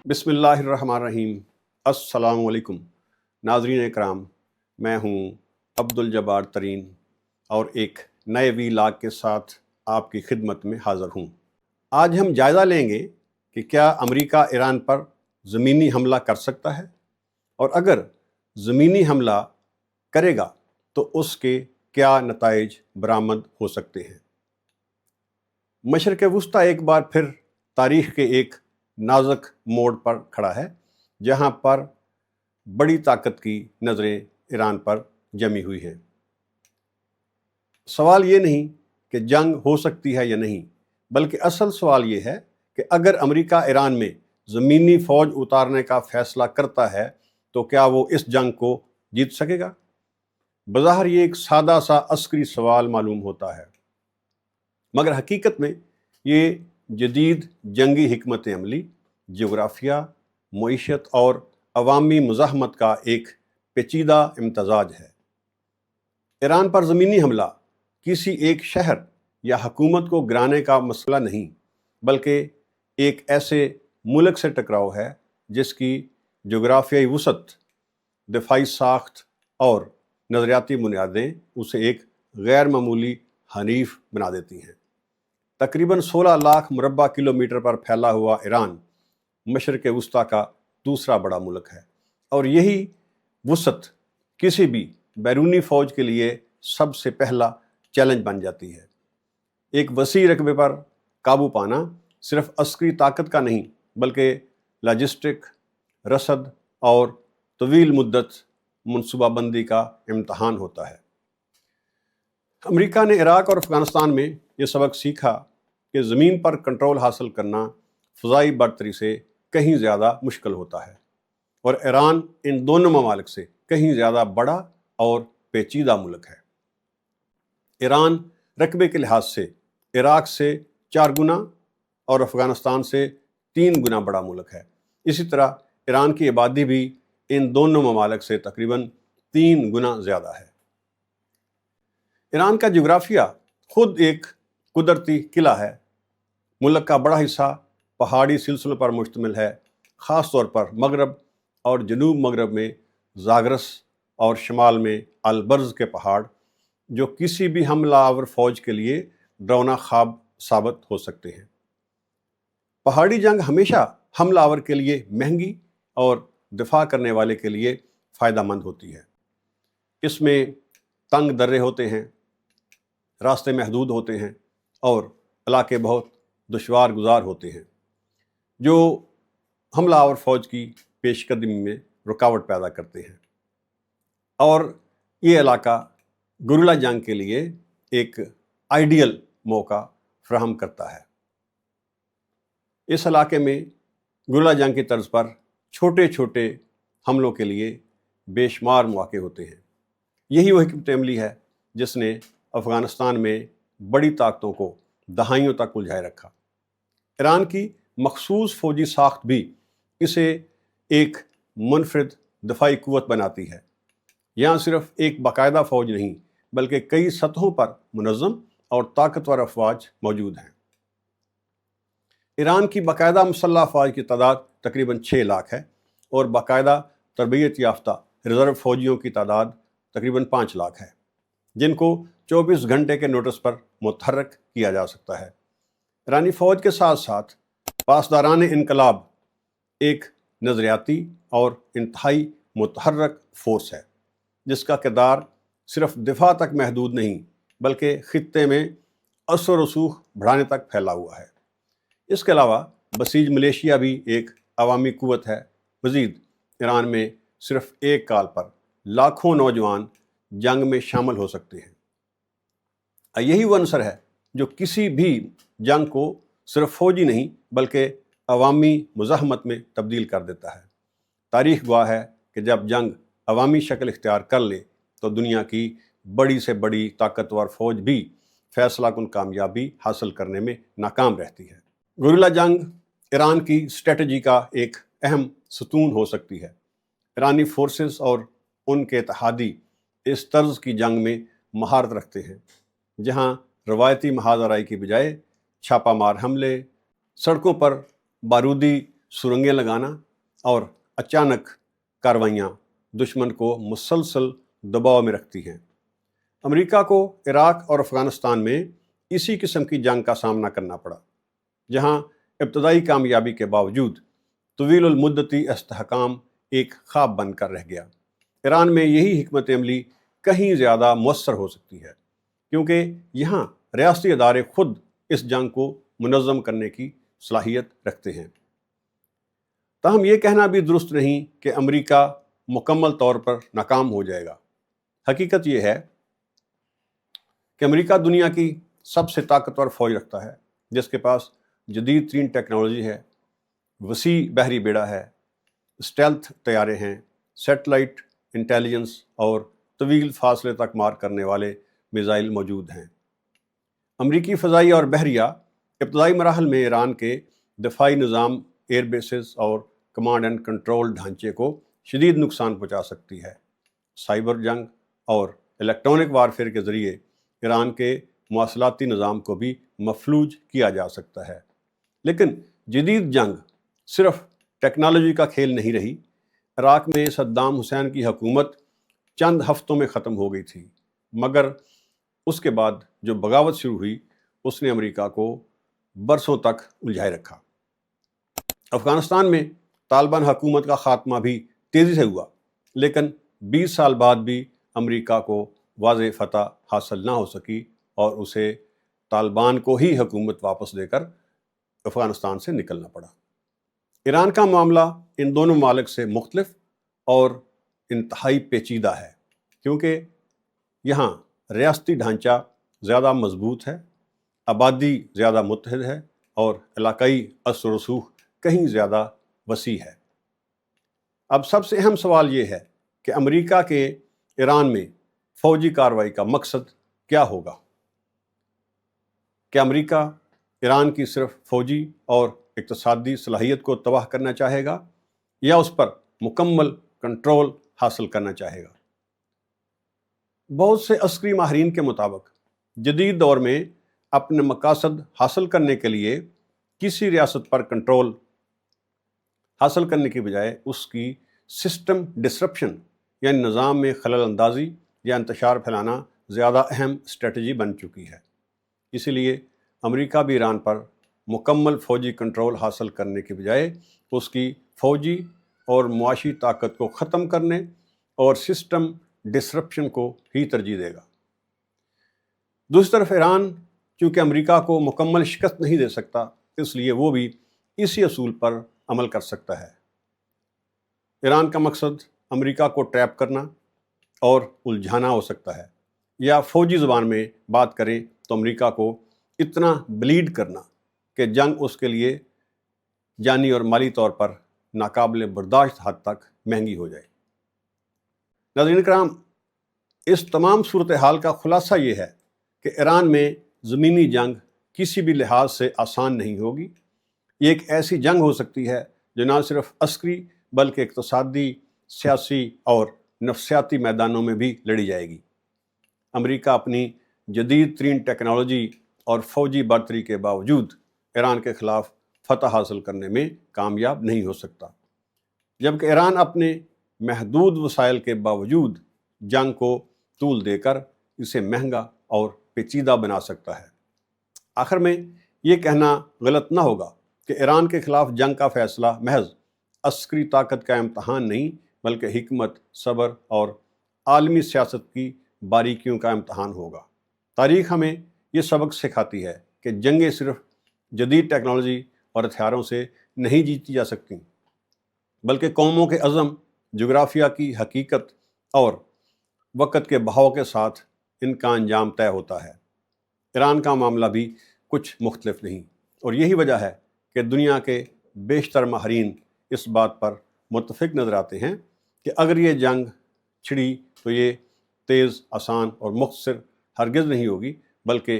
بسم اللہ الرحمن الرحیم۔ السلام علیکم ناظرین اکرام، میں ہوں عبد الجبار ترین اور ایک نئے ویلاگ کے ساتھ آپ کی خدمت میں حاضر ہوں۔ آج ہم جائزہ لیں گے کہ کیا امریکہ ایران پر زمینی حملہ کر سکتا ہے، اور اگر زمینی حملہ کرے گا تو اس کے کیا نتائج برآمد ہو سکتے ہیں۔ مشرق وسطیٰ ایک بار پھر تاریخ کے ایک نازک موڑ پر کھڑا ہے، جہاں پر بڑی طاقت کی نظریں ایران پر جمی ہوئی ہیں۔ سوال یہ نہیں کہ جنگ ہو سکتی ہے یا نہیں، بلکہ اصل سوال یہ ہے کہ اگر امریکہ ایران میں زمینی فوج اتارنے کا فیصلہ کرتا ہے تو کیا وہ اس جنگ کو جیت سکے گا؟ بظاہر یہ ایک سادہ سا عسکری سوال معلوم ہوتا ہے، مگر حقیقت میں یہ جدید جنگی حکمت عملی، جغرافیہ، معیشت اور عوامی مزاحمت کا ایک پیچیدہ امتزاج ہے۔ ایران پر زمینی حملہ کسی ایک شہر یا حکومت کو گرانے کا مسئلہ نہیں، بلکہ ایک ایسے ملک سے ٹکراؤ ہے جس کی جغرافیائی وسعت، دفاعی ساخت اور نظریاتی بنیادیں اسے ایک غیر معمولی حریف بنا دیتی ہیں۔ تقریباً 16 لاکھ مربع کلومیٹر پر پھیلا ہوا ایران مشرق وسطیٰ کا دوسرا بڑا ملک ہے، اور یہی وسعت کسی بھی بیرونی فوج کے لیے سب سے پہلا چیلنج بن جاتی ہے۔ ایک وسیع رقبے پر قابو پانا صرف عسکری طاقت کا نہیں، بلکہ لاجسٹک، رسد اور طویل مدت منصوبہ بندی کا امتحان ہوتا ہے۔ امریکہ نے عراق اور افغانستان میں یہ سبق سیکھا کہ زمین پر کنٹرول حاصل کرنا فضائی برتری سے کہیں زیادہ مشکل ہوتا ہے، اور ایران ان دونوں ممالک سے کہیں زیادہ بڑا اور پیچیدہ ملک ہے۔ ایران رقبے کے لحاظ سے عراق سے 4 گنا اور افغانستان سے 3 گنا بڑا ملک ہے۔ اسی طرح ایران کی آبادی بھی ان دونوں ممالک سے تقریباً 3 گنا زیادہ ہے۔ ایران کا جغرافیہ خود ایک قدرتی قلعہ ہے۔ ملک کا بڑا حصہ پہاڑی سلسلوں پر مشتمل ہے، خاص طور پر مغرب اور جنوب مغرب میں زاگرس اور شمال میں البرز کے پہاڑ، جو کسی بھی حملہ آور فوج کے لیے ڈراؤنا خواب ثابت ہو سکتے ہیں۔ پہاڑی جنگ ہمیشہ حملہ آور کے لیے مہنگی اور دفاع کرنے والے کے لیے فائدہ مند ہوتی ہے۔ اس میں تنگ درے ہوتے ہیں، راستے محدود ہوتے ہیں، اور علاقے بہت دشوار گزار ہوتے ہیں، جو حملہ آور فوج کی پیش قدمی میں رکاوٹ پیدا کرتے ہیں، اور یہ علاقہ گریلا جنگ کے لیے ایک آئیڈیل موقع فراہم کرتا ہے۔ اس علاقے میں گریلا جنگ کی طرز پر چھوٹے چھوٹے حملوں کے لیے بے شمار مواقع ہوتے ہیں۔ یہی وہ حکمت عملی ہے جس نے افغانستان میں بڑی طاقتوں کو دہائیوں تک الجھائے رکھا۔ ایران کی مخصوص فوجی ساخت بھی اسے ایک منفرد دفاعی قوت بناتی ہے۔ یہاں صرف ایک باقاعدہ فوج نہیں، بلکہ کئی سطحوں پر منظم اور طاقتور افواج موجود ہیں۔ ایران کی باقاعدہ مسلح افواج کی تعداد تقریباً 6 لاکھ ہے، اور باقاعدہ تربیت یافتہ ریزرو فوجیوں کی تعداد تقریباً 5 لاکھ ہے، جن کو 24 گھنٹے کے نوٹس پر متحرک کیا جا سکتا ہے۔ ایرانی فوج کے ساتھ ساتھ پاسداران انقلاب ایک نظریاتی اور انتہائی متحرک فورس ہے، جس کا کردار صرف دفاع تک محدود نہیں، بلکہ خطے میں اثر و رسوخ بڑھانے تک پھیلا ہوا ہے۔ اس کے علاوہ بسیج ملیشیا بھی ایک عوامی قوت ہے۔ مزید ایران میں صرف ایک کال پر لاکھوں نوجوان جنگ میں شامل ہو سکتے ہیں۔ یہی وہ عنصر ہے جو کسی بھی جنگ کو صرف فوجی نہیں، بلکہ عوامی مزاحمت میں تبدیل کر دیتا ہے۔ تاریخ گواہ ہے کہ جب جنگ عوامی شکل اختیار کر لے تو دنیا کی بڑی سے بڑی طاقتور فوج بھی فیصلہ کن کامیابی حاصل کرنے میں ناکام رہتی ہے۔ گریلا جنگ ایران کی اسٹریٹجی کا ایک اہم ستون ہو سکتی ہے۔ ایرانی فورسز اور ان کے اتحادی اس طرز کی جنگ میں مہارت رکھتے ہیں، جہاں روایتی محاذ آرائی کی بجائے چھاپہ مار حملے، سڑکوں پر بارودی सुरंगें लगाना और अचानक कार्रवाइयाँ दुश्मन को मुसलसल दबाव में रखती हैं। अमेरिका को इराक और अफ़गानिस्तान में इसी किस्म की जंग का सामना करना पड़ा, जहां इब्तदाई कामयाबी के बावजूद तवील मुद्दती इस्तेहकाम एक ख्वाब बनकर रह गया। ईरान में यही हिकमत अमली कहीं ज़्यादा मौसर हो सकती है, क्योंकि यहाँ रियासती अदारे खुद इस जंग को मुनज़्ज़म करने की सलाहियत रखते हैं। ताहम ये कहना भी दुरुस्त नहीं कि अमेरिका मुकम्मल तौर पर नाकाम हो जाएगा। हकीकत ये है कि अमेरिका दुनिया की सबसे ताकतवर फ़ौज रखता है, जिसके पास जदीद तरीन टेक्नोलॉजी है, वसी बहरी बेड़ा है, स्टेल्थ तैयारे हैं, सेटेलाइट इंटेलिजेंस और तवील फासले तक मार करने वाले मिज़ाइल मौजूद हैं। अमरीकी फ़ज़ाई और बहरिया इब्तदाई मराहल में ईरान के दफ़ाई निज़ाम, एयर बेसेस और कमांड एंड कंट्रोल ढांचे को शदीद नुकसान पहुँचा सकती है। साइबर जंग और इलेक्ट्रॉनिक वारफेयर के ज़रिए ईरान के मवासलाती निज़ाम को भी मफलूज किया जा सकता है। लेकिन जदीद जंग सिर्फ टेक्नोलॉजी का खेल नहीं रही। इराक में सद्दाम हुसैन की हुकूमत चंद हफ्तों में ख़त्म हो गई थी, मगर उसके बाद जो बगावत शुरू हुई उसने अमेरिका को बरसों तक उलझाए रखा। अफ़गानिस्तान में तालिबान हुकूमत का ख़ात्मा भी तेज़ी से हुआ, लेकिन 20 साल बाद भी अमेरिका को वाज़ेह फ़तह हासिल ना हो सकी और उसे तालिबान को ही हुकूमत वापस देकर अफ़गानिस्तान से निकलना पड़ा। ईरान का मामला इन दोनों मालिक से मुख्तलिफ और इंतहाई पेचीदा है, क्योंकि यहाँ रियासती ढांचा ज़्यादा मजबूत है, आबादी ज़्यादा मुत्तहिद है और इलाकाई असर रसूख कहीं ज़्यादा वसी है। अब सबसे अहम सवाल ये है कि अमेरिका के ईरान में फ़ौजी कार्रवाई का मकसद क्या होगा। क्या अमेरिका ईरान की सिर्फ फ़ौजी और इक़्तिसादी सलाहियत को तबाह करना चाहेगा या उस पर मुकम्मल कंट्रोल हासिल करना चाहेगा। बहुत से अस्करी माहिरीन के मुताबिक जदीद दौर में अपने मकासद हासिल करने के लिए किसी रियासत पर कंट्रोल हासिल करने की बजाय उसकी सिस्टम डिसरप्शन यानी निज़ाम में खलल अंदाज़ी या इंतशार फैलाना ज़्यादा अहम स्ट्रेटजी बन चुकी है। इसीलिए अमेरिका भी ईरान पर मुकम्मल फ़ौजी कंट्रोल हासिल करने के बजाय उसकी फ़ौजी और मुआशी ताकत को ख़त्म करने और सिस्टम डिसरप्शन को ही तरजीह देगा। दूसरी तरफ ईरान चूँकि अमेरिका को मुकम्मल शिकस्त नहीं दे सकता, इसलिए वो भी इसी असूल पर अमल कर सकता है। ईरान का मकसद अमेरिका को ट्रैप करना और उलझाना हो सकता है, या फ़ौजी ज़बान में बात करें तो अमेरिका को इतना ब्लीड करना कि जंग उसके लिए जानी और माली तौर पर नाकाबिल बर्दाश्त हद तक महंगी हो जाए। नाज़रीन कराम, इस तमाम सूरत हाल का खुलासा ये है कि ईरान में ज़मीनी जंग किसी भी लिहाज से आसान नहीं होगी। ये एक ऐसी जंग हो सकती है जो ना सिर्फ अस्करी बल्कि इक़्तिसादी, सियासी और नफ्सियाती मैदानों में भी लड़ी जाएगी। अमेरिका अपनी जदीद तरीन टेक्नोलॉजी और फ़ौजी बरतरी के बावजूद ईरान के ख़िलाफ़ फ़तह हासिल करने में कामयाब नहीं हो सकता, जबकि ईरान अपने महदूद वसाइल के बावजूद जंग को तूल देकर इसे महंगा और पेचीदा बना सकता है। आखिर में ये कहना गलत ना होगा कि ईरान के ख़िलाफ़ जंग का फ़ैसला महज अस्करी ताकत का इम्तहान नहीं, बल्कि हिकमत, सब्र और आलमी सियासत की बारीकियों का इम्तहान होगा। तारीख़ हमें ये सबक सिखाती है कि जंगें सिर्फ जदीद टेक्नोलॉजी और हथियारों से नहीं जीती जा सकती, बल्कि कौमों के अज़म, जोग्राफिया की हकीकत और वक़्त के बहाव के साथ इनका अंजाम तय होता है। ईरान का मामला भी कुछ मुख्तलिफ नहीं, और यही वजह है कि दुनिया के बेशतर माहिरीन इस बात पर मुत्तफ़िक़ नज़र आते हैं कि अगर ये जंग छिड़ी तो ये तेज़, आसान और मुख्तसर हरगिज़ नहीं होगी, बल्कि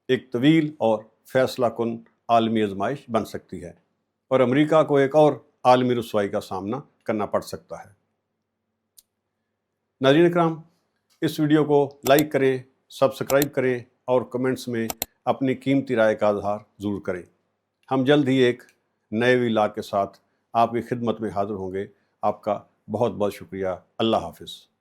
एक तवील और फ़ैसला कुन आलमी आज़माइश बन सकती है और अमेरिका को एक और आलमी रुसवाई का सामना करना पड़ सकता है। नाज़रीन इकराम, इस वीडियो को लाइक करें, सब्सक्राइब करें और कमेंट्स में अपनी कीमती राय का इज़हार ज़रूर करें। हम जल्द ही एक नए व्लॉग के साथ آپ کی خدمت میں حاضر ہوں گے۔ آپ کا بہت بہت شکریہ۔ اللہ حافظ۔